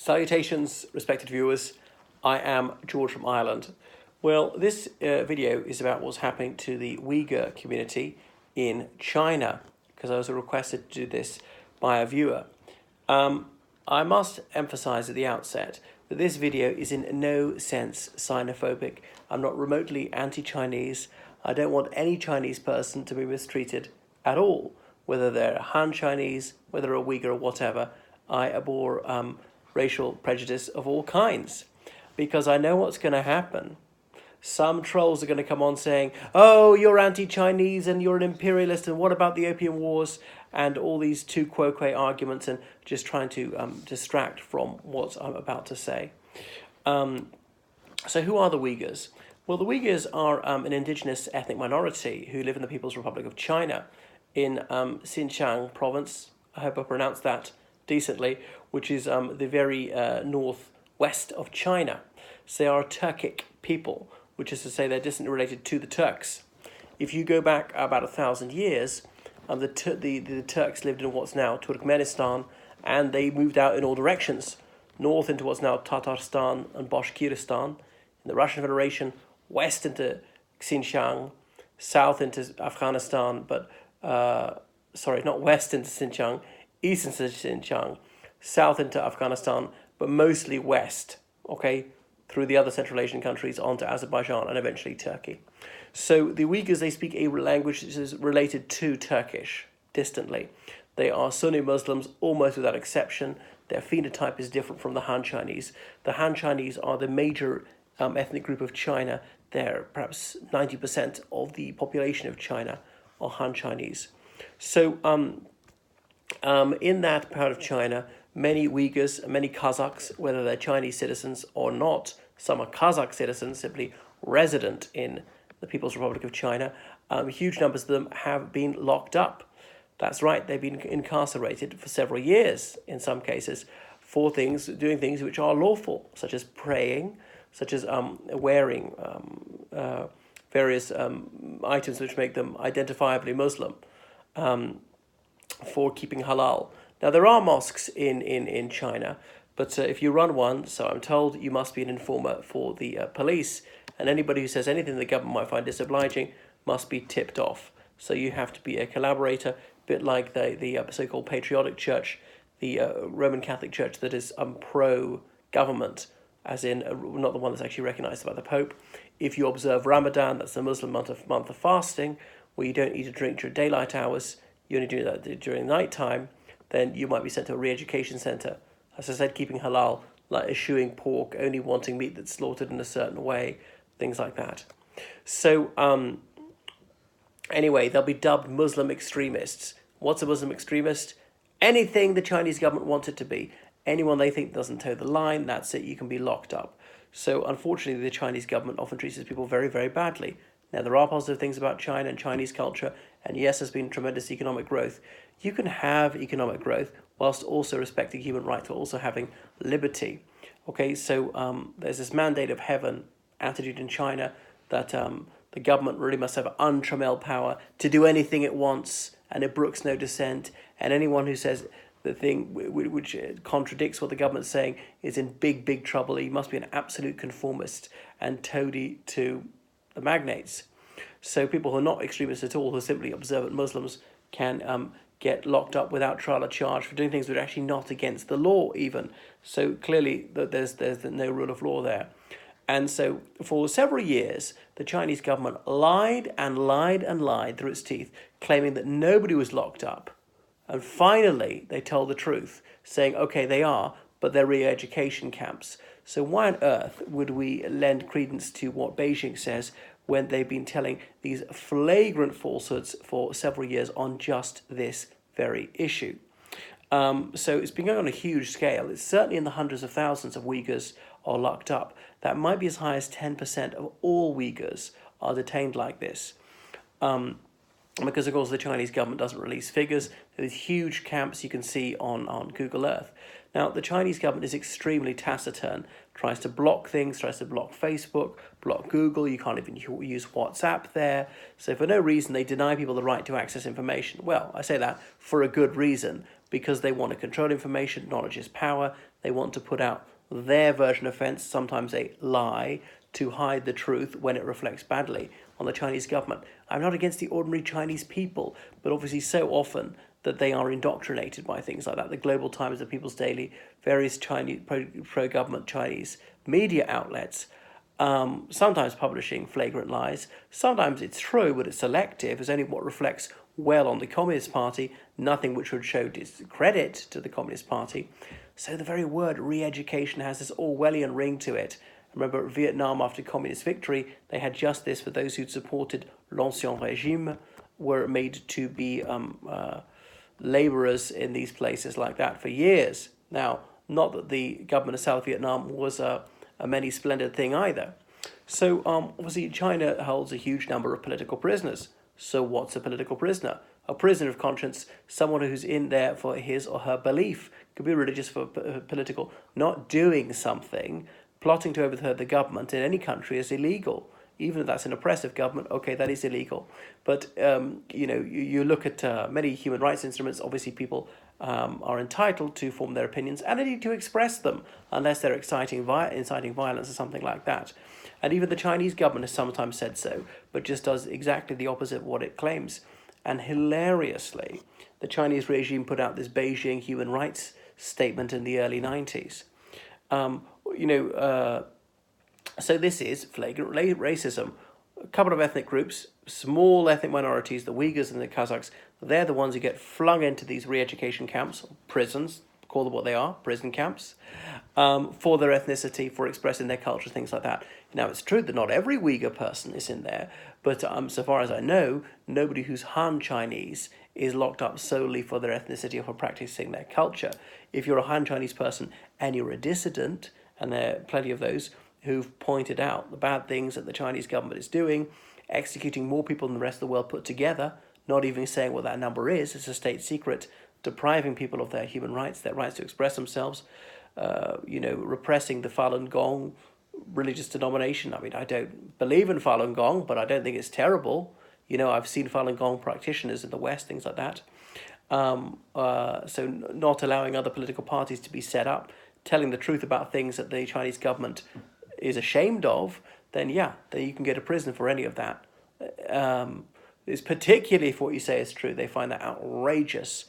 Salutations, respected viewers. I am George from Ireland. Well, this video is about what's happening to the Uyghur community in China, because I was requested to do this by a viewer. I must emphasize at the outset that this video is in no sense xenophobic. I'm not remotely anti-Chinese. I don't want any Chinese person to be mistreated at all, whether they're Han Chinese, whether they're a Uyghur or whatever. I abhor racial prejudice of all kinds, because I know what's going to happen. Some trolls are going to come on saying, oh, you're anti-Chinese and you're an imperialist, and what about the Opium Wars, and all these tu quoque arguments, and just trying to distract from what I'm about to say. So who are the Uyghurs? Well, the Uyghurs are an indigenous ethnic minority who live in the People's Republic of China in Xinjiang province. I hope I pronounced that decently, which is the very northwest of China. So they are a Turkic people, which is to say they're distantly related to the Turks. If you go back about 1,000 years, the Turks lived in what's now Turkmenistan, and they moved out in all directions, north into what's now Tatarstan and Bashkiristan, in the Russian Federation, west into Xinjiang, south into Afghanistan, but not west into Xinjiang, east into Xinjiang, south into Afghanistan, but mostly west, okay, through the other Central Asian countries onto Azerbaijan and eventually Turkey. So the Uyghurs, they speak a language that is related to Turkish, distantly. They are Sunni Muslims almost without exception. Their phenotype is different from the Han Chinese. The Han Chinese are the major ethnic group of China. They're perhaps 90% of the population of China are Han Chinese. So in that part of China, many Uyghurs, many Kazakhs, whether they're Chinese citizens or not, some are Kazakh citizens, simply resident in the People's Republic of China, huge numbers of them have been locked up. That's right, they've been incarcerated for several years, in some cases, for doing things which are lawful, such as praying, such as wearing various items which make them identifiably Muslim, for keeping halal. Now, there are mosques in China, but if you run one, so I'm told, you must be an informer for the police, and anybody who says anything the government might find disobliging must be tipped off. So you have to be a collaborator, a bit like the so-called patriotic church, the Roman Catholic Church that is pro-government, as in not the one that's actually recognized by the Pope. If you observe Ramadan, that's the Muslim month of fasting, where you don't eat or drink during daylight hours, you only do that during night time, then you might be sent to a re-education center. As I said, keeping halal, like eschewing pork, only wanting meat that's slaughtered in a certain way, things like that. So anyway, they'll be dubbed Muslim extremists. What's a Muslim extremist? Anything the Chinese government wants it to be. Anyone they think doesn't toe the line, that's it, you can be locked up. So unfortunately, the Chinese government often treats these people very, very badly. Now, there are positive things about China and Chinese culture, and yes, there's been tremendous economic growth. You can have economic growth whilst also respecting human rights, while also having liberty. Okay, so there's this mandate of heaven attitude in China that the government really must have untrammeled power to do anything it wants, and it brooks no dissent, and anyone who says the thing which contradicts what the government's saying is in big, big trouble. He must be an absolute conformist and toady to the magnates. So people who are not extremists at all, who are simply observant Muslims, can get locked up without trial or charge for doing things that are actually not against the law even. So clearly there's no rule of law there. And so for several years, the Chinese government lied and lied and lied through its teeth, claiming that nobody was locked up. And finally, they told the truth, saying, okay, they are, but they're re-education camps. So why on earth would we lend credence to what Beijing says when they've been telling these flagrant falsehoods for several years on just this very issue? So it's been going on a huge scale. It's certainly in the hundreds of thousands of Uyghurs are locked up. That might be as high as 10% of all Uyghurs are detained like this. Because, of course, the Chinese government doesn't release figures. There's huge camps you can see on Google Earth. Now, the Chinese government is extremely taciturn, tries to block things, tries to block Facebook, block Google. You can't even use WhatsApp there. So for no reason, they deny people the right to access information. Well, I say that for a good reason, because they want to control information. Knowledge is power. They want to put out their version of events, sometimes a lie, to hide the truth when it reflects badly on the Chinese government. I'm not against the ordinary Chinese people, but obviously so often that they are indoctrinated by things like that. The Global Times, the People's Daily, various Chinese pro-government Chinese media outlets, sometimes publishing flagrant lies. Sometimes it's true, but it's selective. It's only what reflects well on the Communist Party, nothing which would show discredit to the Communist Party. So the very word re-education has this Orwellian ring to it. Remember, Vietnam, after communist victory, they had justice for those who'd supported l'ancien régime, were made to be laborers in these places like that for years. Now, not that the government of South Vietnam was a many splendid thing either. So obviously China holds a huge number of political prisoners. So what's a political prisoner? A prisoner of conscience, someone who's in there for his or her belief. Could be religious, for political. Not doing something, plotting to overthrow the government in any country is illegal. Even if that's an oppressive government, okay, that is illegal. But, you look at many human rights instruments, obviously people are entitled to form their opinions and they need to express them unless they're inciting violence or something like that. And even the Chinese government has sometimes said so, but just does exactly the opposite of what it claims. And hilariously, the Chinese regime put out this Beijing human rights statement in the early 90s. So this is flagrant racism. A couple of ethnic groups, small ethnic minorities, the Uyghurs and the Kazakhs, they're the ones who get flung into these re-education camps, prisons, call them what they are, prison camps, for their ethnicity, for expressing their culture, things like that. Now, it's true that not every Uyghur person is in there, but so far as I know, nobody who's Han Chinese is locked up solely for their ethnicity or for practicing their culture. If you're a Han Chinese person and you're a dissident, and there are plenty of those who've pointed out the bad things that the Chinese government is doing, executing more people than the rest of the world put together, not even saying what that number is, it's a state secret, depriving people of their human rights, their rights to express themselves, repressing the Falun Gong religious denomination. I mean, I don't believe in Falun Gong, but I don't think it's terrible. I've seen Falun Gong practitioners in the West, things like that. So not allowing other political parties to be set up, telling the truth about things that the Chinese government is ashamed of, then you can get a prison for any of that. It's particularly if what you say is true. They find that outrageous,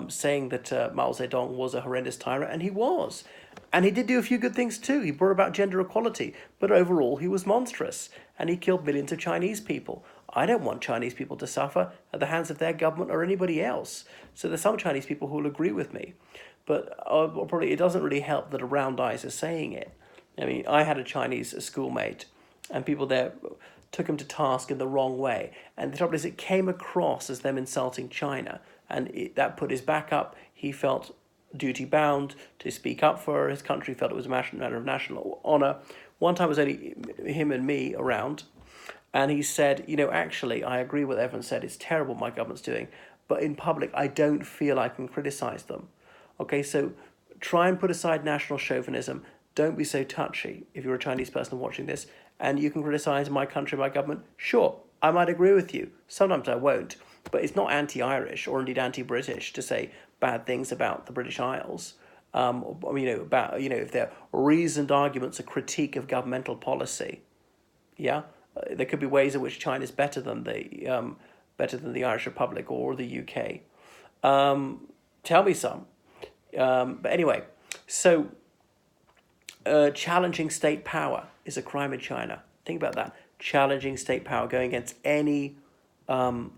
saying that Mao Zedong was a horrendous tyrant, and he was. And he did do a few good things too. He brought about gender equality, but overall he was monstrous, and he killed millions of Chinese people. I don't want Chinese people to suffer at the hands of their government or anybody else. So there's some Chinese people who will agree with me, but probably it doesn't really help that Around Eyes are saying it. I mean, I had a Chinese schoolmate, and people there took him to task in the wrong way. And the trouble is, it came across as them insulting China, and that put his back up. He felt duty-bound to speak up for his country, felt it was a matter of national honour. One time it was only him and me around, and he said, actually, I agree with what everyone said. It's terrible what my government's doing, but in public, I don't feel I can criticise them. Okay, so try and put aside national chauvinism. Don't be so touchy if you're a Chinese person watching this, and you can criticise my country, my government. Sure, I might agree with you. Sometimes I won't, but it's not anti-Irish or indeed anti-British to say bad things about the British Isles. If they're reasoned arguments, a critique of governmental policy. Yeah, there could be ways in which China is better than the Irish Republic or the UK. Tell me some. But anyway, so challenging state power is a crime in China. Think about that. Challenging state power, going against any government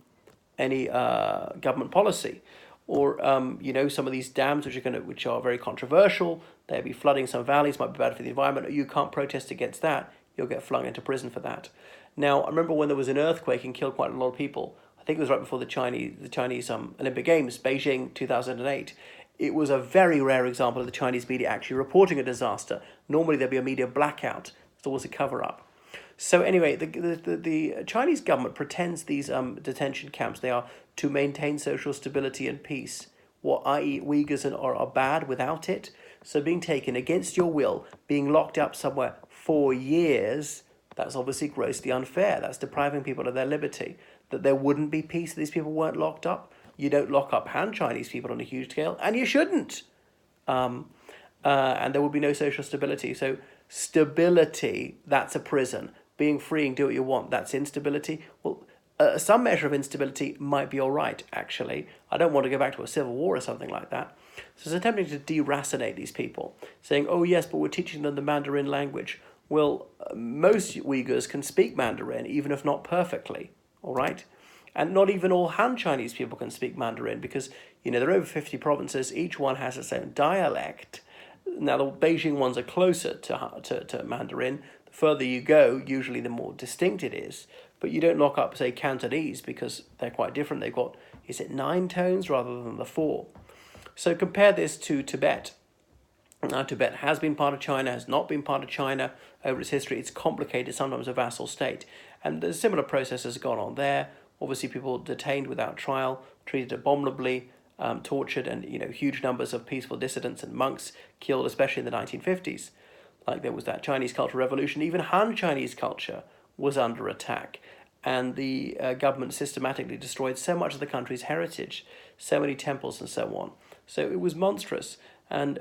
policy, or some of these dams which are very controversial. They'll be flooding some valleys, might be bad for the environment. Or you can't protest against that. You'll get flung into prison for that. Now, I remember when there was an earthquake and killed quite a lot of people. I think it was right before the Chinese Olympic Games, Beijing 2008. It was a very rare example of the Chinese media actually reporting a disaster. Normally there'd be a media blackout. It's always a cover-up. So anyway, the Chinese government pretends these detention camps, they are to maintain social stability and peace, i.e. Uyghurs are bad without it. So being taken against your will, being locked up somewhere for years, that's obviously grossly unfair. That's depriving people of their liberty. That there wouldn't be peace if these people weren't locked up. You don't lock up Han Chinese people on a huge scale, and you shouldn't. And there will be no social stability. So stability, that's a prison. Being free and do what you want, that's instability. Well, some measure of instability might be all right, actually. I don't want to go back to a civil war or something like that. So it's attempting to deracinate these people, saying, oh yes, but we're teaching them the Mandarin language. Well, most Uyghurs can speak Mandarin, even if not perfectly, all right? And not even all Han Chinese people can speak Mandarin because, there are over 50 provinces. Each one has its own dialect. Now, the Beijing ones are closer to Mandarin. The further you go, usually the more distinct it is. But you don't lock up, say, Cantonese because they're quite different. They've got, 9 tones rather than the 4? So compare this to Tibet. Now, Tibet has been part of China, has not been part of China over its history. It's complicated, sometimes a vassal state. And the similar process has gone on there. Obviously, people detained without trial, treated abominably, tortured, and huge numbers of peaceful dissidents and monks killed, especially in the 1950s. Like there was that Chinese Cultural Revolution. Even Han Chinese culture was under attack. And the government systematically destroyed so much of the country's heritage, so many temples and so on. So it was monstrous. And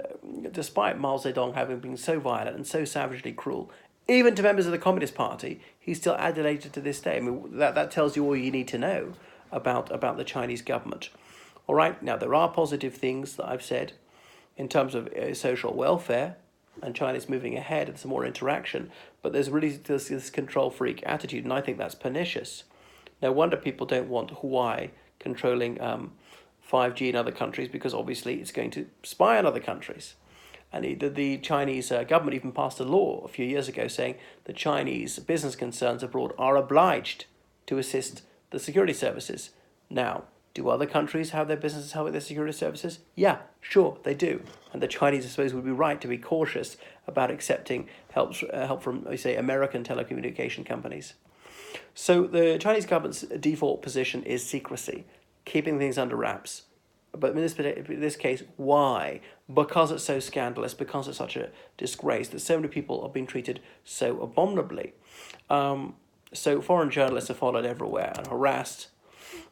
despite Mao Zedong having been so violent and so savagely cruel, even to members of the Communist Party, he's still adulated to this day. I mean, that tells you all you need to know about the Chinese government. All right, now there are positive things that I've said in terms of social welfare, and China's moving ahead and some more interaction, but there's really this control freak attitude, and I think that's pernicious. No wonder people don't want Huawei controlling 5G in other countries, because obviously it's going to spy on other countries. And the Chinese government even passed a law a few years ago saying that Chinese business concerns abroad are obliged to assist the security services. Now, do other countries have their businesses help with their security services? Yeah, sure, they do. And the Chinese, I suppose, would be right to be cautious about accepting help from, say, American telecommunication companies. So the Chinese government's default position is secrecy, keeping things under wraps. But in this case, why? Because it's so scandalous, because it's such a disgrace that so many people are being treated so abominably. So foreign journalists are followed everywhere and harassed,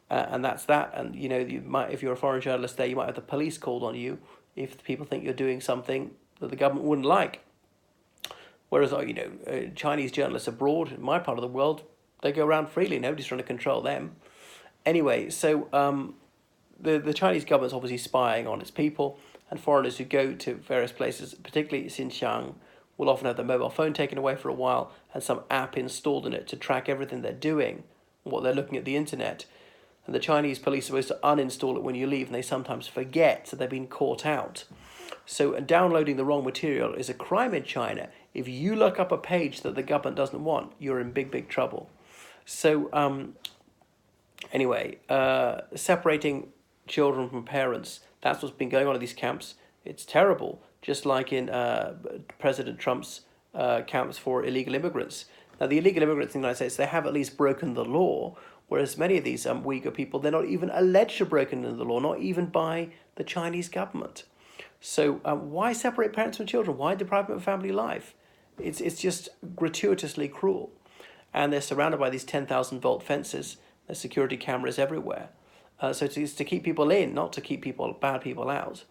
and that's that. And you might, if you're a foreign journalist there, you might have the police called on you if people think you're doing something that the government wouldn't like. Whereas, Chinese journalists abroad, in my part of the world, they go around freely. Nobody's trying to control them. Anyway, so the Chinese government's obviously spying on its people, and foreigners who go to various places, particularly Xinjiang, will often have their mobile phone taken away for a while and some app installed in it to track everything they're doing, what they're looking at the internet. And the Chinese police are supposed to uninstall it when you leave, and they sometimes forget, so they've been caught out. So downloading the wrong material is a crime in China. If you look up a page that the government doesn't want, you're in big, big trouble. So anyway, separating children from parents, that's what's been going on in these camps. It's terrible, just like in President Trump's camps for illegal immigrants. Now, the illegal immigrants in the United States, they have at least broken the law, whereas many of these Uyghur people, they're not even alleged to have broken the law, not even by the Chinese government. So why separate parents from children? Why deprive them of family life? It's just gratuitously cruel. And they're surrounded by these 10,000-volt fences. There's security cameras everywhere. So it's to keep people in, not to keep bad people out.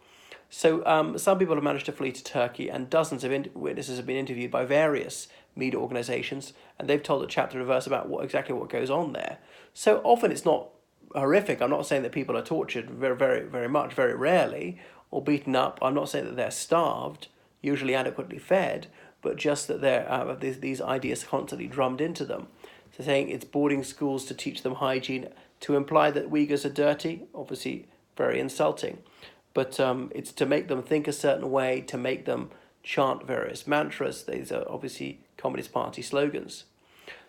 So some people have managed to flee to Turkey, and dozens of witnesses have been interviewed by various media organisations, and they've told a chapter and verse about exactly what goes on there. So often it's not horrific. I'm not saying that people are tortured very, very, very much, very rarely, or beaten up. I'm not saying that they're starved, usually adequately fed, but just that they're these ideas constantly drummed into them. So saying it's boarding schools to teach them hygiene, to imply that Uyghurs are dirty, obviously very insulting. But it's to make them think a certain way, to make them chant various mantras. These are obviously Communist Party slogans.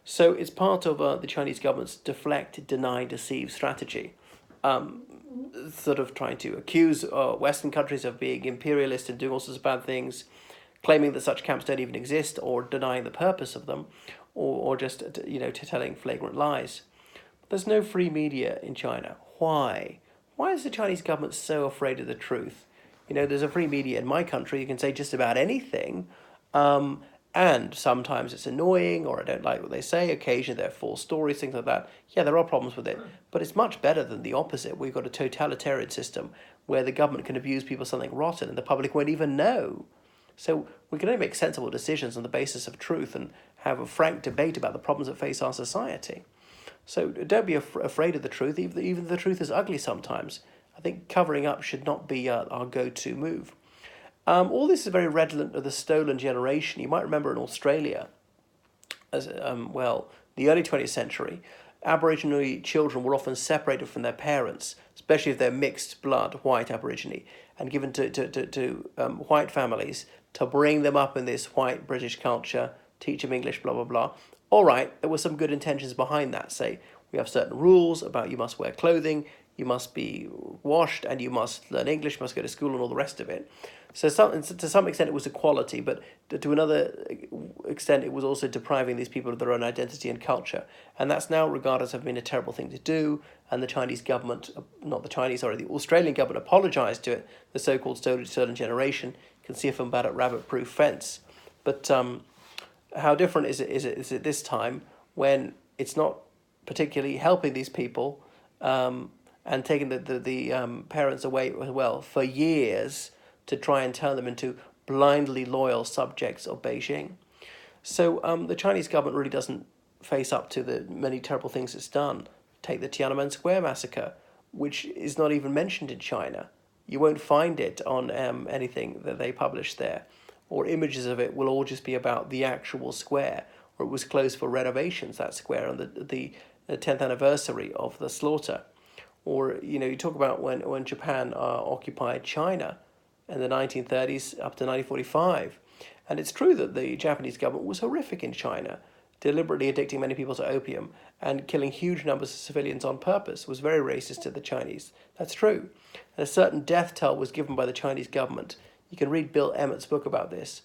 So it's part of the Chinese government's deflect, deny, deceive strategy. Sort of trying to accuse Western countries of being imperialist and doing all sorts of bad things, claiming that such camps don't even exist, or denying the purpose of them, or just telling flagrant lies. But there's no free media in China. Why? Why is the Chinese government so afraid of the truth? There's a free media in my country. You can say just about anything, and And sometimes it's annoying, or I don't like what they say. Occasionally there are false stories, things like that. Yeah, there are problems with it. But it's much better than the opposite. We've got a totalitarian system where the government can abuse people something rotten and the public won't even know. So we can only make sensible decisions on the basis of truth and have a frank debate about the problems that face our society. So don't be afraid of the truth, even the truth is ugly sometimes. I think covering up should not be our go-to move. All this is very redolent of the stolen generation. You might remember in Australia, as the early 20th century, Aboriginal children were often separated from their parents, especially if they're mixed blood, white Aborigine, and given to white families to bring them up in this white British culture, teach them English, blah, blah, blah. All right, there were some good intentions behind that. Say, we have certain rules about you must wear clothing, you must be washed, and you must learn English, must go to school, and all the rest of it. So to some extent it was equality, but to another extent it was also depriving these people of their own identity and culture. And that's now regarded as having been a terrible thing to do, and the Chinese government, the Australian government apologised to it, the so-called stolen generation. You can see a film about it, Rabbit-Proof Fence. But how different is it this time when it's not particularly helping these people and taking the parents away as well for years to try and turn them into blindly loyal subjects of Beijing. So the Chinese government really doesn't face up to the many terrible things it's done. Take the Tiananmen Square massacre, which is not even mentioned in China. You won't find it on anything that they publish there, or images of it will all just be about the actual square, or it was closed for renovations, that square, on the 10th anniversary of the slaughter. Or, you talk about when Japan occupied China in the 1930s up to 1945. And it's true that the Japanese government was horrific in China, deliberately addicting many people to opium and killing huge numbers of civilians on purpose, was very racist to the Chinese. That's true. And a certain death toll was given by the Chinese government. You can read Bill Emmett's book about this.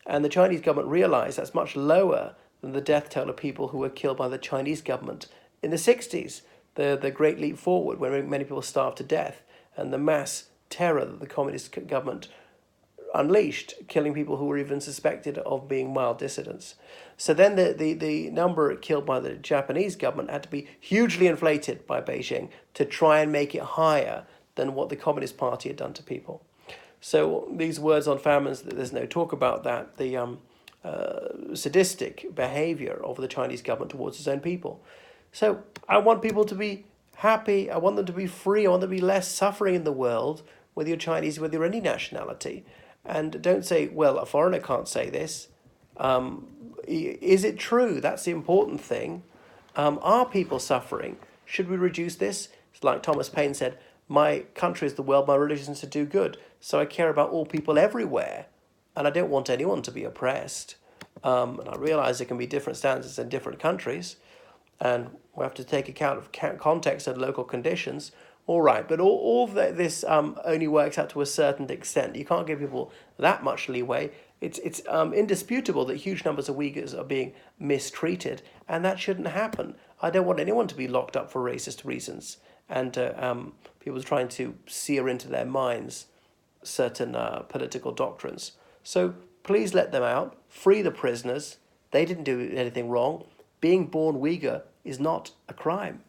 And the Chinese government realized that's much lower than the death toll of people who were killed by the Chinese government in the 60s, the Great Leap Forward, when many people starved to death, and the mass terror that the communist government unleashed, killing people who were even suspected of being mild dissidents. So then the number killed by the Japanese government had to be hugely inflated by Beijing to try and make it higher than what the Communist Party had done to people. So these words on famines, there's no talk about that, the sadistic behavior of the Chinese government towards its own people. So I want people to be happy, I want them to be free, I want there to be less suffering in the world, whether you're Chinese, whether you're any nationality. And don't say, well, a foreigner can't say this. Is it true? That's the important thing. Are people suffering? Should we reduce this? It's like Thomas Paine said, my country is the world, my religion is to do good. So I care about all people everywhere. And I don't want anyone to be oppressed. And I realise there can be different standards in different countries. And we have to take account of context and local conditions. All right, but all of this only works out to a certain extent. You can't give people that much leeway. It's indisputable that huge numbers of Uyghurs are being mistreated, and that shouldn't happen. I don't want anyone to be locked up for racist reasons, and people trying to sear into their minds certain political doctrines. So please let them out, free the prisoners. They didn't do anything wrong. Being born Uyghur is not a crime.